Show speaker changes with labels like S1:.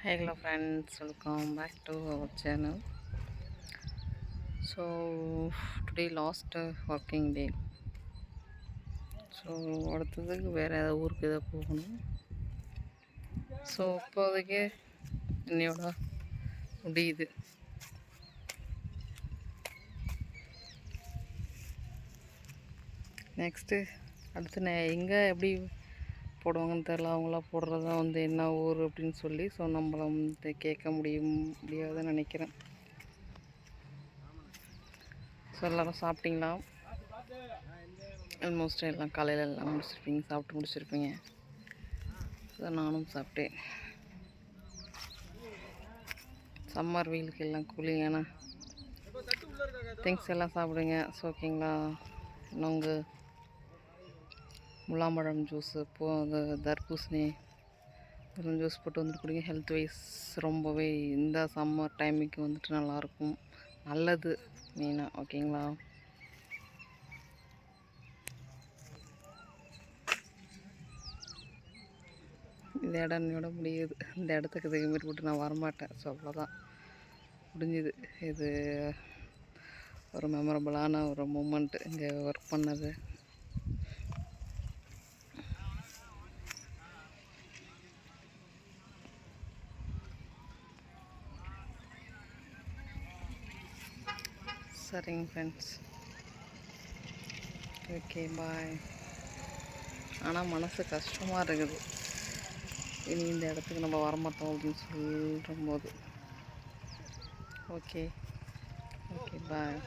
S1: Hello friends, welcome back to our channel. So today last working day. So அடுத்ததுக்கு வேறு ஏதாவது ஊருக்கு எதாவது போகணும். ஸோ இப்போதைக்கு இன்னையோட முடியுது. நெக்ஸ்ட்டு அடுத்து நான் எங்கே எப்படி போடுவாங்கன்னு தெரில. அவங்களாம் போடுறது தான் வந்து என்ன ஊர் அப்படின்னு சொல்லி ஸோ நம்மளை வந்து கேட்க முடியாதுன்னு நினைக்கிறேன். ஸோ எல்லோரும் சாப்பிட்டீங்களா? ஆல்மோஸ்ட் எல்லாம் காலையில் எல்லாம் முடிச்சிருப்பீங்க, சாப்பிட்டு முடிச்சிருப்பீங்க. ஸோ நானும் சாப்பிட்டேன். சம்மர் வெயிலுக்கு எல்லாம் கூலிங்கான திங்ஸ் எல்லாம் சாப்பிடுங்க. ஸோ ஓகேங்களா? நொங்கு, முலாம்பழம் ஜூஸு, அது தர்பூசணி இதெல்லாம் ஜூஸ் போட்டு வந்துட்டு குடிங்க. ஹெல்த் வைஸ் ரொம்பவே இந்த சம்மர் டைமுக்கு வந்துட்டு நல்லாயிருக்கும், நல்லது மெயினாக. ஓகேங்களா? இந்த இடம் என்னோட முடியுது. இந்த இடத்துக்கு இதுமாரி போட்டு நான் வரமாட்டேன். ஸோ அவ்வளோதான், முடிஞ்சுது. இது ஒரு மெமரபுளான ஒரு மூமெண்ட்டு இங்கே ஒர்க் பண்ணது. சரிங்க ஃப்ரெண்ட்ஸ், ஓகே பாய். ஆனால் மனசு கஷ்டமாக இருக்குது, இனி இந்த இடத்துக்கு நம்ம வரமாட்டோம் அப்படின்னு சொல்லும்போது. Okay okay bye.